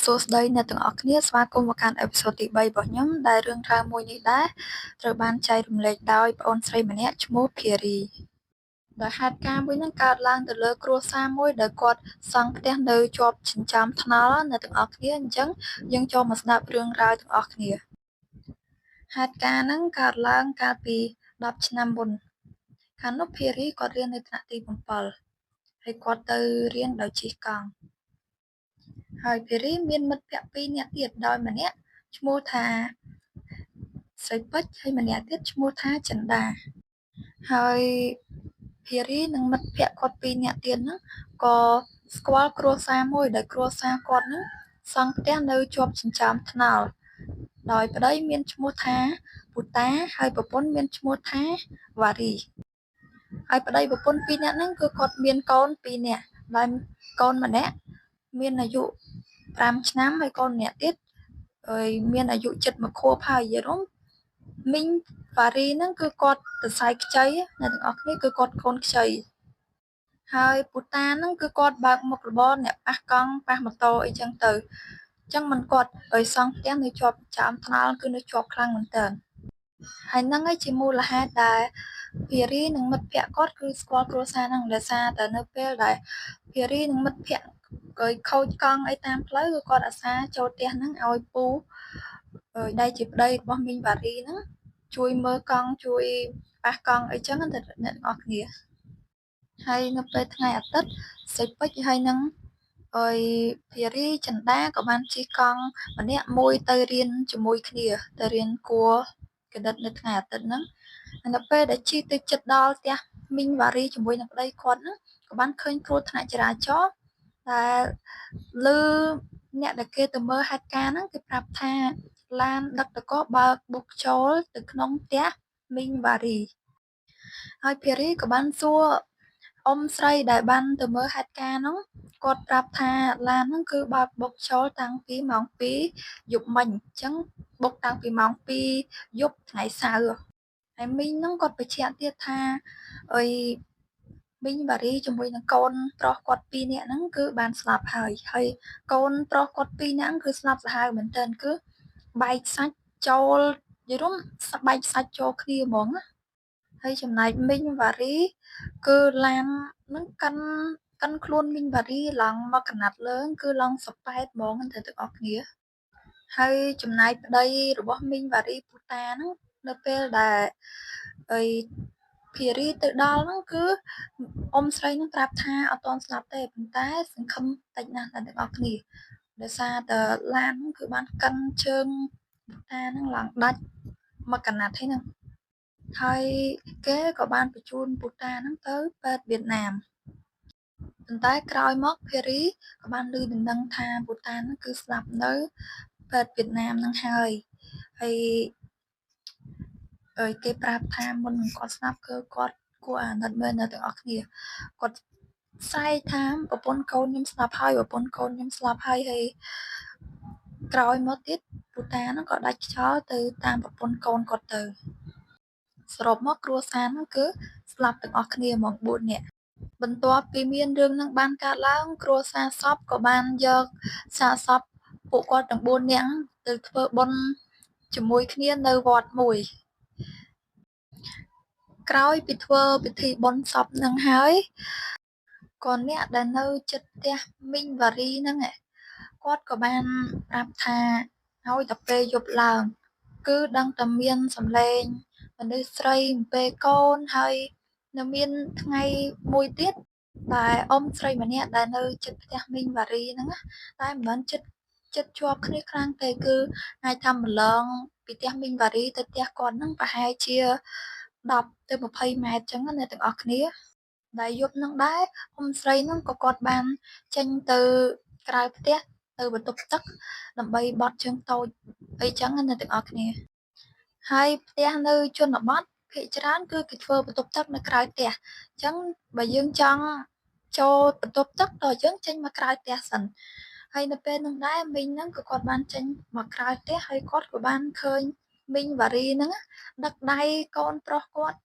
សួស្តីអ្នកទាំងអស់គ្នាស្វាគមន៍មកកាន់អេពីសូតទី3របស់ខ្ញុំដែលរឿងរ៉ាវមួយនេះដែរត្រូវបានចែករំលែកដោយប្អូនស្រីម្នាក់ឈ្មោះភារីដោយហេតុការណ៍មួយហ្នឹងកើតឡើងទៅលើគ្រួសារមួយដែលគាត់សង់ផ្ទះនៅជាប់ចិញ្ចើមថ្នល់អ្នកទាំងអស់គ្នាអញ្ចឹងយើងចូលមកស្ដាប់រឿងរ៉ាវទាំងអស់គ្នាហេតុការណ៍ហ្នឹងកើតឡើងកាលពី10ឆ្នាំមុនកាលនោះភារីគាត់រៀននៅថ្នាក់ទី7ហើយគាត់ទៅរៀនដោយជិះកង់ហើយភារីមានមិត្តភក្តិ2នាក់ទៀតដោយម្នាក់ឈ្មោះថាស្រីពេជ្រហើយម្នាក់ទៀតឈ្មោះថាចិន្តាហើយភារីនិងមិត្តភក្តិគាត់2នាក់ទៀតហ្នឹងក៏ស្គាល់គ្រួសារមួយដែលគ្រួសារគាត់ហ្នឹងសង់ផ្ទះនៅជាប់ចិញ្ចើមថ្នល់ដោយប្តីមានឈ្មោះថាពូតាហើយប្រពន្ធមានឈ្មោះថាវ៉ារីហើយប្តីប្រពន្ធ2នាក់ហ្នឹងគឺគាត់មានកូន2នាក់ហើយកូនម្នាក់មានអាយុ5ឆ្នាំហើយកូនម្នាក់ទៀតហើយមានអាយុជិត1ខួបហើយយល់មីងវ៉ារីហ្នឹងគឺគាត់សរសៃខ្ចីអ្នកទាំងអស់គ្នាគឺគាត់កូនខ្ចីហើយពូតាហ្នឹងគឺគាត់បើកមុខរបរអ្នកប៉ះកង់ប៉ះម៉ូតូអីចឹងទៅអញ្ចឹងមិនគាត់ឲ្យសង់ផ្ទះនៅជាប់ចាមថ្នល់គឺនៅជាប់ខ្លាំងមែនតើហើយហ្នឹងឯងជាមូលហេតុដែលភារីនិងមិត្តភក្តិគាត់គឺស្គាល់គ្រួសារហ្នឹងដោយសារតែនៅពេលដែលភារីនិងមិត្តភក្តិក៏ខូចកង់អីតាមផ្លូវគឺគាត់អាសាចូលផ្ទះហ្នឹងឲ្យពូដែលជាប្តីរបស់មីងវ៉ារីហ្នឹងជួយមើលកង់ជួយប៉ះកង់អីចឹងទៅអ្នកទាំងអស់គ្នាហើយនៅពេលថ្ងៃអាទិត្យសេចពេជ្រហើយនឹងអើយភារីចិន្តាក៏បានជិះកង់ម្នាក់មួយទៅរៀនជាមួយគ្នាទៅរៀនគួរកណិតនៅថ្ងៃអាទិត្យហ្នឹងនៅពេលដែលជិះទៅជិតដល់ផ្ទះមីងវ៉ារីជាមួយនឹងប្តីគាត់ហ្នឹងក៏បានឃើញគ្រោះថ្នាក់ចរាចរណ៍ដែលលើអ្នកដែលគេទៅមើលហេតុការណ៍ហ្នឹងគេប្រាប់ថាឡានដឹកតកបើកបុកចូលទៅក្នុងផ្ទះមីងវ៉ារីហើយភារីក៏បានសួរអ៊ំស្រីដែលបានទៅមើលហេតុការណ៍ហ្នឹងគាត់ប្រាប់ថាឡានហ្នឹងគឺបើកបុកចូលតាំងពីម៉ោង2យប់មិញអញ្ចឹងបុកតាំងពីម៉ោង2យប់ថ្ងៃសៅរ៍ហើយមីងហ្នឹងគាត់បញ្ជាក់ទៀតថាអុយមីងវ៉ារីជាមួយនឹងកូនប្រុសគាត់2នាក់ហ្នឹងគឺបានស្លាប់ហើយកូនប្រុសគាត់2នាក់គឺស្លាប់សាហាវមែនទែនគឺបែកសាច់ចូលនិយាយរួមបែកសាច់ចូលគ្នាហ្មងណាហើយចំណែកមីងវ៉ារីគឺឡានហ្នឹងកាន់ខ្លួនមីងវ៉ារីឡើងមកកណាត់លើគឺឡើងសប៉ែតហ្មងទៅទាំងអស់គ្នាហើយចំណែកប្តីរបស់មីងវ៉ារីពូតាហ្នឹងនៅពេលដែលអីភារីទៅដល់ហ្នឹងគឺអ៊ំស្រីហ្នឹងប្រាប់ថាអត់ទាន់ស្លាប់ទេប៉ុន្តែសង្ឃឹមតិចណាស់តែទាំងអស់គ្នាដោយសារតែឡានហ្នឹងគឺបានកាន់ជើងពូតាហ្នឹងឡើងដាច់មកកណាត់ហ្នឹងហើយគេក៏បានបញ្ជូនពូតាហ្នឹងទៅពេទ្យវៀតណាមប៉ុន្តែក្រោយមកភារីក៏បានឮដំណឹងថាពូតាហ្នឹងគឺស្លាប់នៅពេទ្យវៀតណាមហ្នឹងហើយគេប្រាប់ថាមុននឹងគាត់ស្លាប់គឺគាត់គួរអាណិតមែនអ្នកទាំងអស់គ្នាគាត់សែកថាប្រពន្ធកូនខ្ញុំស្លាប់ហើយប្រពន្ធកូនខ្ញុំស្លាប់ហើយក្រោយមកទៀតពូតាហ្នឹងក៏ដាច់ខ្យល់ទៅតាមប្រពន្ធកូនគាត់ទៅសរុបមកគ្រួសារហ្នឹងគឺស្លាប់ទាំងអស់គ្នាហ្មង4នាក់បន្ទាប់ពីមានរឿងហ្នឹងបានកើតឡើងគ្រួសារសពក៏បានយកសាកសពពួកគាត់ទាំង4នាក់ទៅធ្វើបុណ្យជាមួយគ្នានៅវត្តមួយក្រោយពីធ្វើពិធីបុណ្យសពហ្នឹងហើយក៏អ្នកដែលនៅជិតផ្ទះមីងវ៉ារីហ្នឹងគាត់ក៏បានប្រាប់ថាឲ្យតែពេលយប់ឡើងគឺដឹងតែមានសំឡេងមនុស្សស្រីអំពេកូនហើយនៅមានថ្ងៃមួយទៀតតែអ៊ំស្រីម្នាក់ដែលនៅជិតផ្ទះមីងវ៉ារីហ្នឹងតែមិនមែនជិតជាប់គ្នាខ្លាំងទេគឺអាចថាម្លងពីផ្ទះមីងវ៉ារីទៅផ្ទះគាត់ហ្នឹងប្រហែលជា10ទៅ20ម៉ែត្រចឹងណាអ្នកទាំងអស់គ្នាដែលយប់ហ្នឹងដែរអ៊ំស្រីហ្នឹងក៏គាត់បានចេញទៅក្រៅផ្ទះទៅបន្ទប់ទឹកដើម្បីបត់ជើងតូចអីចឹងណាអ្នកទាំងអស់គ្នាហើយផ្ទះនៅជនបទភាគច្រើនគឺគេធ្វើបន្ទប់ទឹកនៅក្រៅផ្ទះអញ្ចឹងបើយើងចង់ចូលបន្ទប់ទឹកတော့យើងចេញមកក្រៅផ្ទះសិនហើយនៅពេលនោះដែរមីងហ្នឹងក៏គាត់បានចេញមកក្រៅផ្ទះហើយគាត់ក៏បានឃើញមីងវ៉ារីហ្នឹងដឹកដៃកូនប្រុសគាត់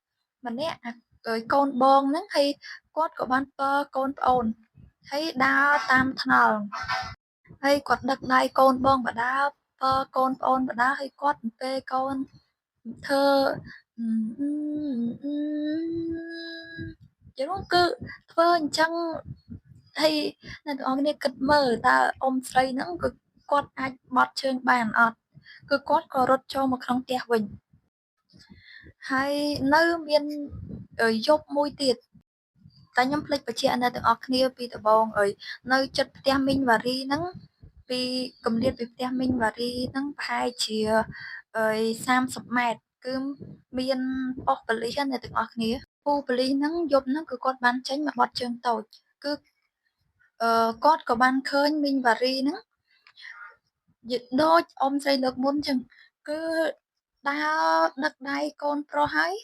ម្នាក់កូនបងហ្នឹងហើយគាត់ក៏បានពើកូនប្អូនហើយដើរតាមថ្នល់ ហើយគាត់ដឹកដៃកូនបងបដាពើកូនប្អូនបដាហើយគាត់អំពេកូនធ្វើចឹងគឺធ្វើអញ្ចឹងហើយអ្នកទាំងអស់គ្នាគិតមើលតើអ៊ំស្រីហ្នឹងគឺគាត់អាចបត់ជើងបានអត់គឺគាត់ក៏រត់ចូលមកក្នុងផ្ទះវិញហើយនៅមានយប់មួយទៀតតែខ្ញុំភ្លេចបញ្ជាក់អ្នកទាំងអស់គ្នាពីដំបូងនៅចិត្តផ្ទះមីងវ៉ារីហ្នឹងពីគម្លាតពីផ្ទះមីងវ៉ារីហ្នឹងប្រហែលជា30ម៉ែត្រគឺមានប៉ុស្តិ៍ប៉ូលីសអ្នកទាំងអស់គ្នាពូប៉ូលីសហ្នឹងយប់ហ្នឹងគឺគាត់បានចេញមកបត់ជើងតូចគឺគាត់ក៏បានឃើញមីងវ៉ារីហ្នឹងដូចអ៊ំស្រីលើកមុនចឹងគឺដើរដឹកដៃកូនប្រុសហើយ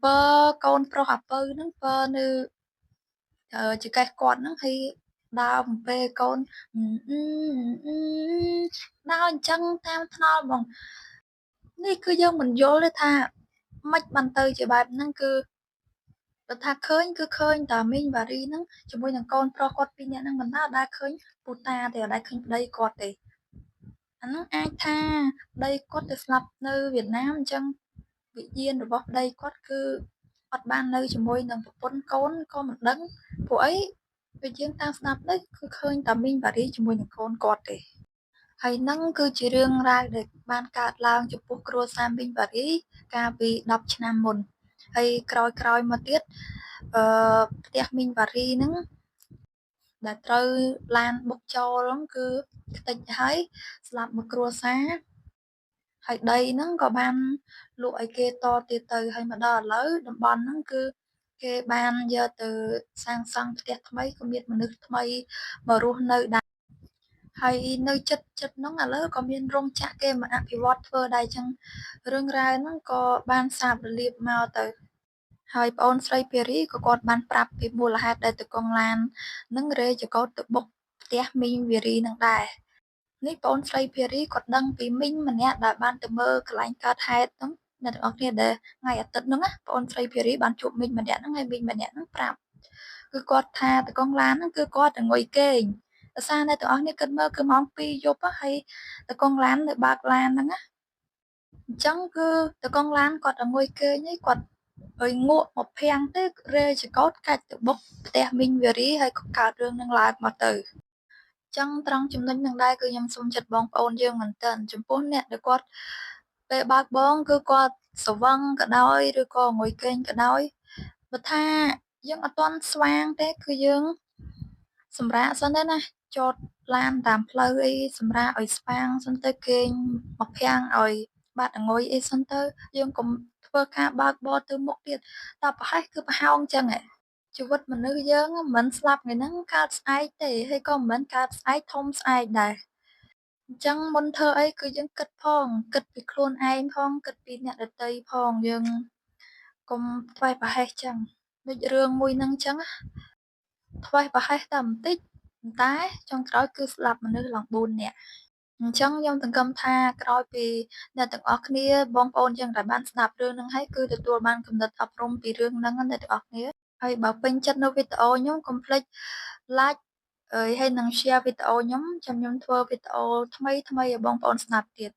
ពើកូនប្រុសអាពៅហ្នឹងពើនៅចង្កេះគាត់ហ្នឹងហើយដើរបំពេកូនដើរអញ្ចឹងតាមថ្នល់ហ្មងនេះគឺយើងមិនយល់ទេថាម៉េចបានទៅជាបែបហ្នឹងគឺបើថាឃើញគឺឃើញតែមីងវ៉ារីហ្នឹងជាមួយនឹងកូនប្រុសគាត់ពីរនាក់ហ្នឹងមិនដែលឃើញពូតាទេអត់ដែលឃើញប្តីគាត់ទេអាហ្នឹងអាចថាប្តីគាត់ទៅស្លាប់នៅវៀតណាមអញ្ចឹងវិញ្ញាណរបស់ប្តីគាត់គឺអត់បាននៅជាមួយនឹងប្រពន្ធកូនក៏មិនដឹងព្រោះអីពេលយើងតាមស្ដាប់ទៅគឺឃើញតែមីងវ៉ារីជាមួយនឹងកូនគាត់ទេហើយហ្នឹងគឺជារឿងរ៉ាវដែលបានកើតឡើងចំពោះគ្រួសារមីងវ៉ារីកាលពី10ឆ្នាំមុនហើយក្រោយមកទៀតផ្ទះមីងវ៉ារីហ្នឹងដែលត្រូវឡានបុកចូលហ្នឹងគឺខ្ទេចហើយស្លាប់មួយគ្រួសារហើយដីហ្នឹងក៏បានលក់ឲ្យគេតទៀតទៅហើយមកដល់ឥឡូវតំបន់ហ្នឹងគឺគេបានយកទៅសាងសង់ផ្ទះថ្មីក៏មានមនុស្សថ្មីមករស់នៅដែរហើយនៅចិត្តហ្នឹងឥឡូវក៏មានរោងចក្រគេមកអភិវឌ្ឍធ្វើដែរអញ្ចឹងរឿងរ៉ាវហ្នឹងក៏បានសាបរលាបមកទៅហើយប្អូនស្រីភារីក៏គាត់បានប្រាប់ពីមូលហេតុដែលតកងឡាននឹងរេចកោតទៅបុកផ្ទះមីងវារីនឹងដែរនេះប្អូនស្រីភារីគាត់ដឹងពីមីងម្នាក់ដែលបានទៅមើលកន្លែងកើតហេតុហ្នឹងអ្នកទាំងអស់គ្នាដែលថ្ងៃអាទិត្យហ្នឹងណាប្អូនស្រីភារីបានជួបមីងម្នាក់ហ្នឹងហើយមីងម្នាក់ហ្នឹងប្រាប់គឺគាត់ថាតកងឡានហ្នឹងគឺគាត់ងុយគេងដោយសារអ្នកទាំងអស់គ្នាគិតមើលគឺម៉ោង2យប់ហើយតកងឡាននៅបើកឡានហ្នឹងណាអញ្ចឹងគឺតកងឡានគាត់ងុយគេងហើយគាត់ហើយងក់មកភាំងទៅរេចកោតកាច់ទៅបុកផ្ទះមីងវារីហើយក៏កើតរឿងនឹងឡើងមកទៅចឹងត្រង់ចំណុចនឹងដែរគឺខ្ញុំសូមចិត្តបងប្អូនយើងមែនតើចំពោះអ្នកដែលគាត់ពេលបើកបងគឺគាត់ស្វឹងក៏ដោយឬក៏ងុយគេងក៏ដោយបើថាយើងអត់ទាន់ស្វាងទេគឺយើងសម្រាកសិនទៅណាចតឡានតាមផ្លូវអីសម្រាកឲ្យស្វាងសិនទៅគេងមកភាំងឲ្យបាត់ងុយអីសិនទៅយើងកុំធ្វើការបើកបរទៅមុខទៀតតែប្រហែលគឺប្រហោងចឹងឯងជីវិតមនុស្សយើងមិនស្លាប់ថ្ងៃហ្នឹងកើតស្អែកទេហើយក៏មិនកើតស្អែកធំស្អែកដែរអញ្ចឹងមុនធ្វើអីគឺយើងគិតផងគិតពីខ្លួនឯងផងគិតពីអ្នកដទៃផងយើងកុំធ្វេសប្រហែសចឹងដូចរឿងមួយហ្នឹងចឹងធ្វេសប្រហែសតែបន្តិចតែចុងក្រោយគឺស្លាប់មនុស្សឡើង4នាក់អញ្ចឹងខ្ញុំសង្ឃឹមថាក្រោយពីអ្នកទាំងអស់គ្នាបងប្អូនយើងដែលបានស្ដាប់រឿងហ្នឹងហើយគឺទទួលបានគំនិតអប់រំពីរឿងហ្នឹងអ្នកទាំងអស់គ្នាហើយបើពេញចិត្តនៅវីដេអូខ្ញុំកុំភ្លេច like ហើយនឹង share វីដេអូខ្ញុំធ្វើវីដេអូថ្មីៗឲ្យបងប្អូនស្ដាប់ទៀត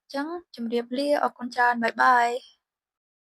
អញ្ចឹងជម្រាបលាអរគុណច្រើនបាយបាយ